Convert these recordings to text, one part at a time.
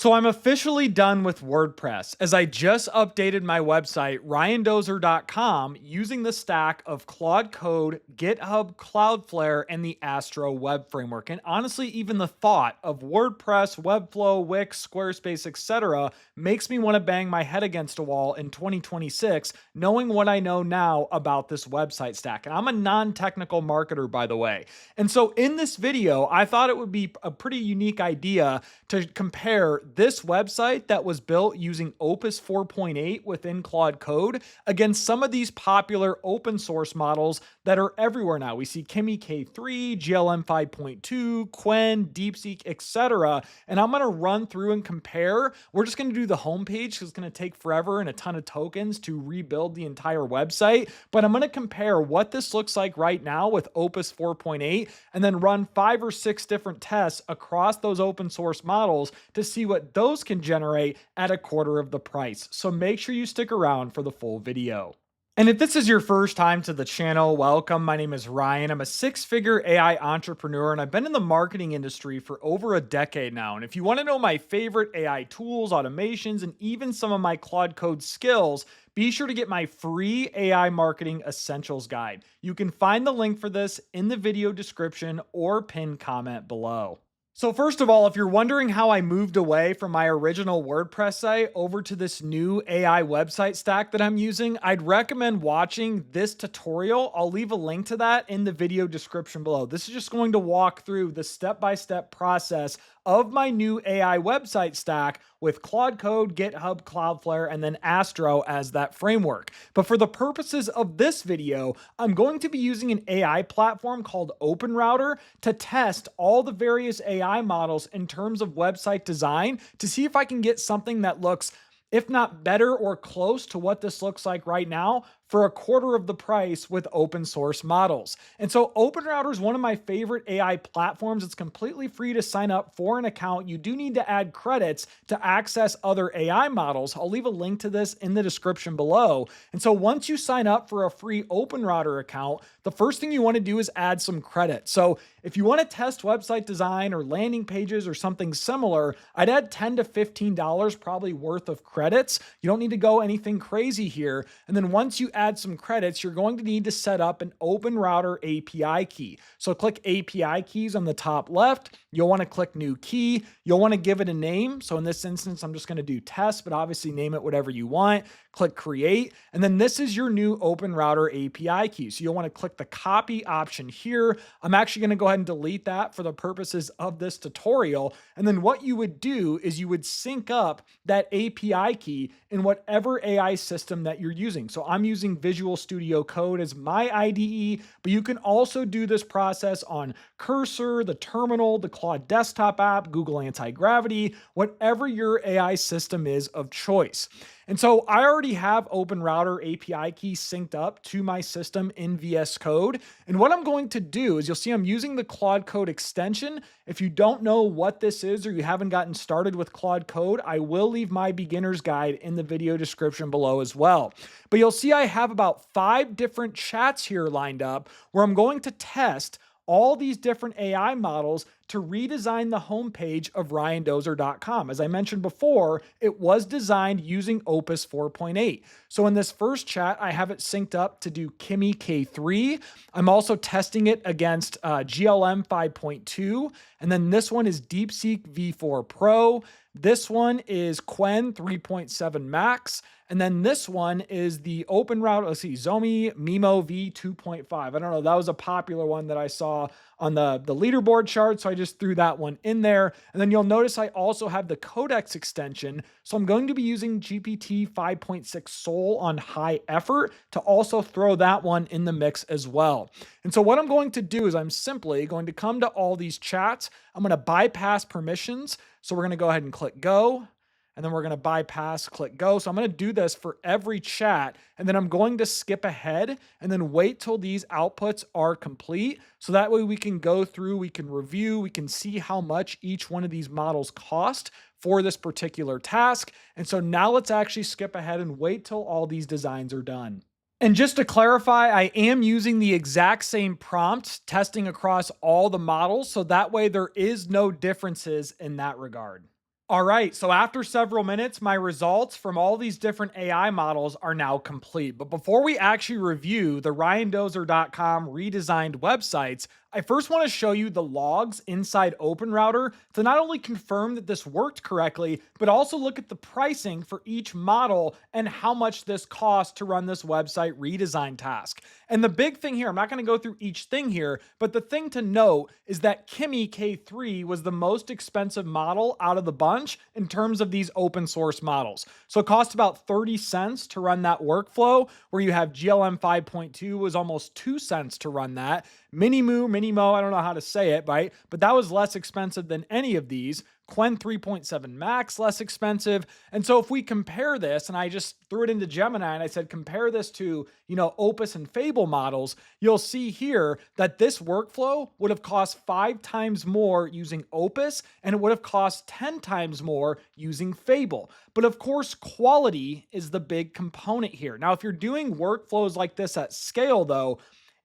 So I'm officially done with WordPress as I just updated my website, ryandozer.com, using the stack of Claude Code, GitHub, Cloudflare, and the Astro web framework. And honestly, even the thought of WordPress, Webflow, Wix, Squarespace, etc. makes me want to bang my head against a wall in 2026, knowing what I know now about this website stack. And I'm a non-technical marketer, by the way. And so in this video, I thought it would be a pretty unique idea to compare this website that was built using Opus 4.8 within Claude Code against some of these popular open source models that are everywhere now. We see Kimi K3, GLM 5.2, Qwen, DeepSeek, etc. And I'm going to run through and compare. We're just going to do the homepage because it's going to take forever and a ton of tokens to rebuild the entire website. But I'm going to compare what this looks like right now with Opus 4.8 and then run 5 or 6 different tests across those open source models to see what those can generate at a quarter of the price. So make sure you stick around for the full video. And if this is your first time to the channel, welcome. My name is Ryan. I'm a 6-figure AI entrepreneur, and I've been in the marketing industry for over a decade now. And if you want to know my favorite AI tools, automations, and even some of my Claude Code skills, be sure to get my free AI Marketing Essentials Guide. You can find the link for this in the video description or pinned comment below. So first of all, if you're wondering how I moved away from my original WordPress site over to this new AI website stack that I'm using, I'd recommend watching this tutorial. I'll leave a link to that in the video description below. This is just going to walk through the step-by-step process of my new AI website stack with Claude Code, GitHub, Cloudflare, and then Astro as that framework. But for the purposes of this video, I'm going to be using an AI platform called OpenRouter to test all the various AI models in terms of website design to see if I can get something that looks, if not better or close to what this looks like right now, for a quarter of the price with open source models. And so OpenRouter is one of my favorite AI platforms. It's completely free to sign up for an account. You do need to add credits to access other AI models. I'll leave a link to this in the description below. And so once you sign up for a free OpenRouter account, the first thing you want to do is add some credit. So if you want to test website design or landing pages or something similar, I'd add $10 to $15 probably worth of credits. You don't need to go anything crazy here. And then once you add some credits, you're going to need to set up an OpenRouter API key. So click API keys on the top left. You'll want to click new key. You'll want to give it a name. So in this instance, I'm just going to do test, but obviously name it whatever you want. Click create. And then this is your new OpenRouter API key. So you'll want to click the copy option here. I'm actually going to go ahead and delete that for the purposes of this tutorial. And then what you would do is you would sync up that API key in whatever AI system that you're using. So I'm using Visual Studio Code as my IDE, but you can also do this process on Cursor, the Terminal, the Claude desktop app, Google Anti-Gravity, whatever your AI system is of choice. And so I already have OpenRouter API key synced up to my system in VS Code. And what I'm going to do is you'll see I'm using the Claude Code extension. If you don't know what this is or you haven't gotten started with Claude Code, I will leave my beginner's guide in the video description below as well. But you'll see I have about 5 different chats here lined up where I'm going to test all these different AI models to redesign the homepage of ryandozer.com. As I mentioned before, it was designed using Opus 4.8. So in this first chat, I have it synced up to do Kimi K3. I'm also testing it against GLM 5.2. And then this one is DeepSeek V4 Pro. This one is Qwen 3.7 Max. And then this one is the OpenRouter, let's see, Zomi MiMo V2.5. I don't know, that was a popular one that I saw on the leaderboard chart, so I just threw that one in there. And then you'll notice I also have the codecs extension, so I'm going to be using GPT-5.6 Sol on high effort to also throw that one in the mix as well. And so what I'm going to do is I'm simply going to come to all these chats. I'm going to bypass permissions. So we're going to go ahead and click go. And then we're going to bypass, click go. So I'm going to do this for every chat. And then I'm going to skip ahead and then wait till these outputs are complete. So that way we can go through, we can review, we can see how much each one of these models cost for this particular task. And so now let's actually skip ahead and wait till all these designs are done. And just to clarify, I am using the exact same prompt testing across all the models. So that way there is no differences in that regard. All right, so after several minutes, my results from all these different AI models are now complete. But before we actually review the RyanDozer.com redesigned websites, I first want to show you the logs inside OpenRouter to not only confirm that this worked correctly, but also look at the pricing for each model and how much this costs to run this website redesign task. And the big thing here, I'm not going to go through each thing here, but the thing to note is that Kimi K3 was the most expensive model out of the bunch in terms of these open source models. So it cost about 30 cents to run that workflow, where you have GLM 5.2 was almost 2 cents to run that. Minimo, I don't know how to say it, right? But that was less expensive than any of these. Qwen 3.7 Max, less expensive. And so if we compare this, and I just threw it into Gemini and I said, compare this to, Opus and Fable models, you'll see here that this workflow would have cost 5 times more using Opus, and it would have cost 10 times more using Fable. But of course, quality is the big component here. Now, if you're doing workflows like this at scale, though,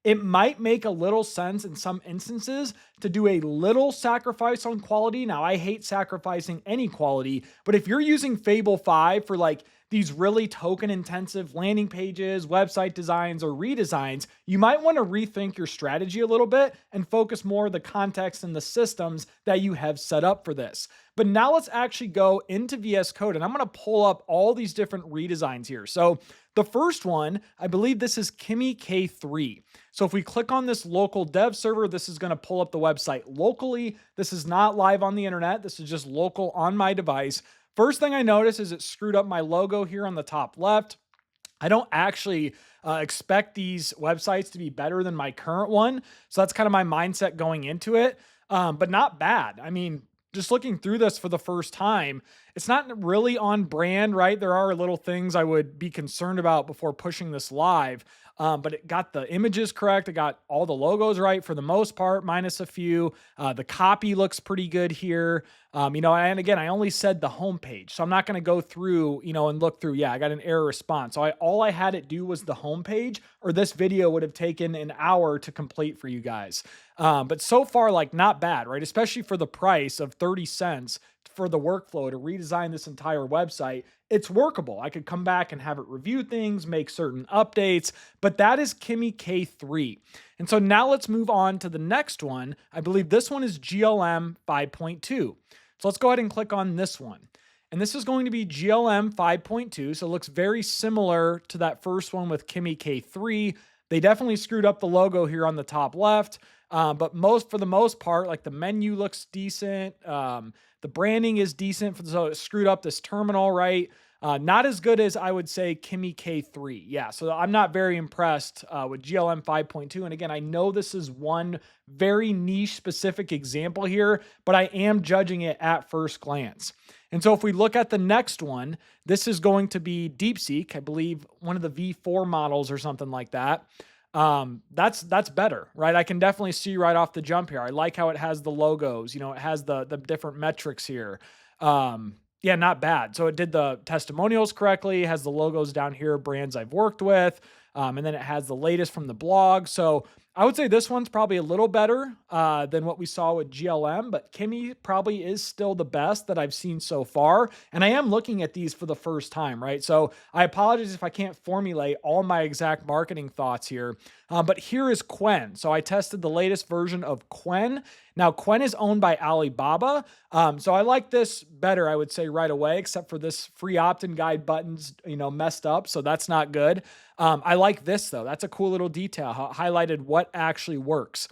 it might make a little sense in some instances to do a little sacrifice on quality. Now, I hate sacrificing any quality, but if you're using Fable 5 for like these really token intensive landing pages, website designs, or redesigns, you might want to rethink your strategy a little bit and focus more on the context and the systems that you have set up for this. But now let's actually go into VS Code, and I'm going to pull up all these different redesigns here. So the first one, I believe this is Kimi K3. So if we click on this local dev server, this is going to pull up the website locally. This is not live on the internet. This is just local on my device. First thing I notice is it screwed up my logo here on the top left. I don't actually expect these websites to be better than my current one. So that's kind of my mindset going into it, but not bad. I mean, just looking through this for the first time, it's not really on brand, right? There are little things I would be concerned about before pushing this live. But it got the images correct. It got all the logos right for the most part, minus a few. The copy looks pretty good here. And again, I only said the homepage, so I'm not going to go through, and look through. Yeah, I got an error response. So all I had it do was the homepage, or this video would have taken an hour to complete for you guys. But so far, like, not bad, right? Especially for the price of 30 cents for the workflow to redesign this entire website. It's workable. I could come back and have it review things, make certain updates, but that is Kimi K3. And so now let's move on to the next one. I believe this one is GLM 5.2. So let's go ahead and click on this one. And this is going to be GLM 5.2. So it looks very similar to that first one with Kimi K3. They definitely screwed up the logo here on the top left. But for the most part, like, the menu looks decent. The branding is decent, so it screwed up this terminal, right? Not as good as, I would say, Kimi K3. Yeah, so I'm not very impressed with GLM 5.2. And again, I know this is one very niche specific example here, but I am judging it at first glance. And so if we look at the next one, this is going to be DeepSeek, I believe one of the V4 models or something like that. That's better, right? I can definitely see right off the jump here. I like how it has the logos, it has the different metrics here. Yeah, not bad. So it did the testimonials correctly, has the logos down here, brands I've worked with, and then it has the latest from the blog. So I would say this one's probably a little better than what we saw with GLM, but Kimi probably is still the best that I've seen so far. And I am looking at these for the first time, right? So I apologize if I can't formulate all my exact marketing thoughts here, but here is Qwen. So I tested the latest version of Qwen. Now, Qwen is owned by Alibaba. So I like this better, I would say, right away, except for this free opt-in guide buttons, messed up. So that's not good. I like this, though. That's a cool little detail, highlighted what actually works.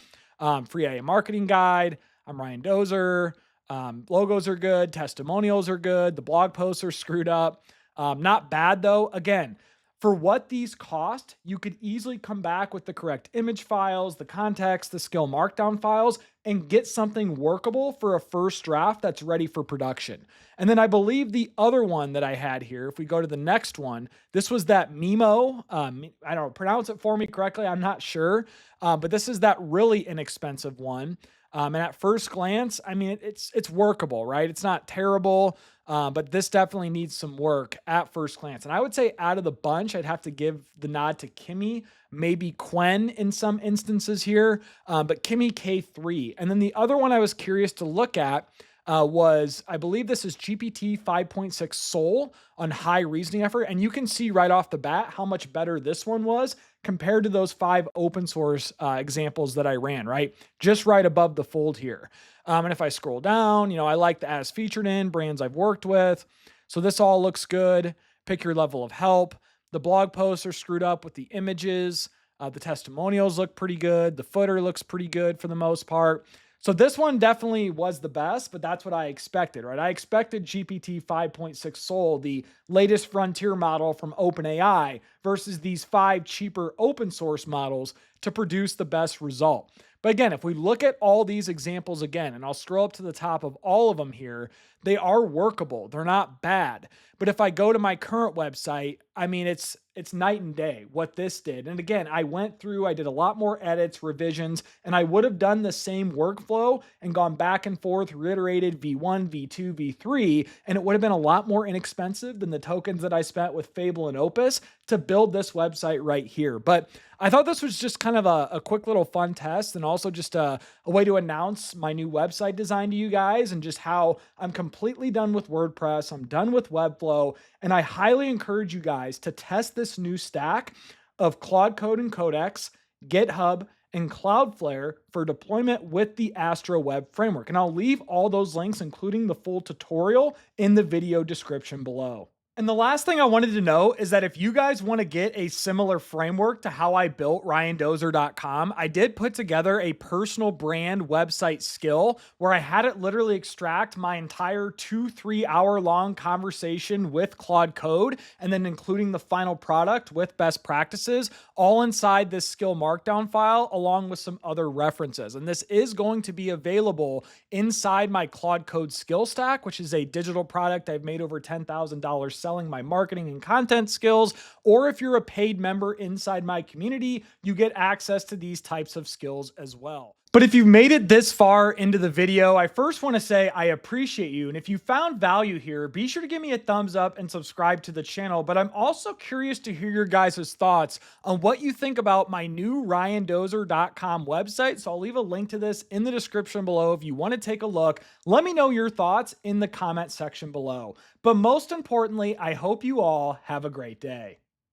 Free AI marketing guide. I'm Ryan Dozer. Logos are good. Testimonials are good. The blog posts are screwed up. Not bad, though. Again, for what these cost, you could easily come back with the correct image files, the context, the skill markdown files, and get something workable for a first draft that's ready for production. And then I believe the other one that I had here, if we go to the next one, this was that MiMo. I don't know, pronounce it for me correctly, I'm not sure. But this is that really inexpensive one. And at first glance, I mean, it's workable, right? It's not terrible, but this definitely needs some work at first glance. And I would say out of the bunch, I'd have to give the nod to Kimi, maybe Qwen in some instances here, but Kimi K3. And then the other one I was curious to look at, was, I believe this is GPT 5.6 Sol on high reasoning effort. And you can see right off the bat how much better this one was compared to those 5 open source examples that I ran, right? Just right above the fold here. And if I scroll down, I like the as featured in brands I've worked with. So this all looks good. Pick your level of help. The blog posts are screwed up with the images. The testimonials look pretty good. The footer looks pretty good for the most part. So this one definitely was the best, but that's what I expected, right? I expected GPT 5.6 Sol, the latest frontier model from OpenAI, versus these 5 cheaper open source models to produce the best result. But again, if we look at all these examples again, and I'll scroll up to the top of all of them here, they are workable. They're not bad. But if I go to my current website, I mean, it's night and day what this did. And again, I did a lot more edits, revisions, and I would have done the same workflow and gone back and forth, reiterated V1, V2, V3, and it would have been a lot more inexpensive than the tokens that I spent with Fable and Opus to build this website right here. But I thought this was just kind of a quick little fun test, and also just a way to announce my new website design to you guys, and just how I'm completely done with WordPress. I'm done with Webflow, and I highly encourage you guys to test this new stack of Claude Code and Codex, GitHub, and Cloudflare for deployment with the Astro Web framework. And I'll leave all those links, including the full tutorial, in the video description below. And the last thing I wanted to know is that if you guys want to get a similar framework to how I built RyanDozer.com, I did put together a personal brand website skill where I had it literally extract my entire 2-3 hour long conversation with Claude Code, and then including the final product with best practices, all inside this skill markdown file, along with some other references. And this is going to be available inside my Claude Code skill stack, which is a digital product I've made over $10,000 selling my marketing and content skills. Or if you're a paid member inside my community, you get access to these types of skills as well. But if you've made it this far into the video, I first want to say I appreciate you. And if you found value here, be sure to give me a thumbs up and subscribe to the channel. But I'm also curious to hear your guys' thoughts on what you think about my new RyanDozer.com website. So I'll leave a link to this in the description below if you want to take a look. Let me know your thoughts in the comment section below. But most importantly, I hope you all have a great day.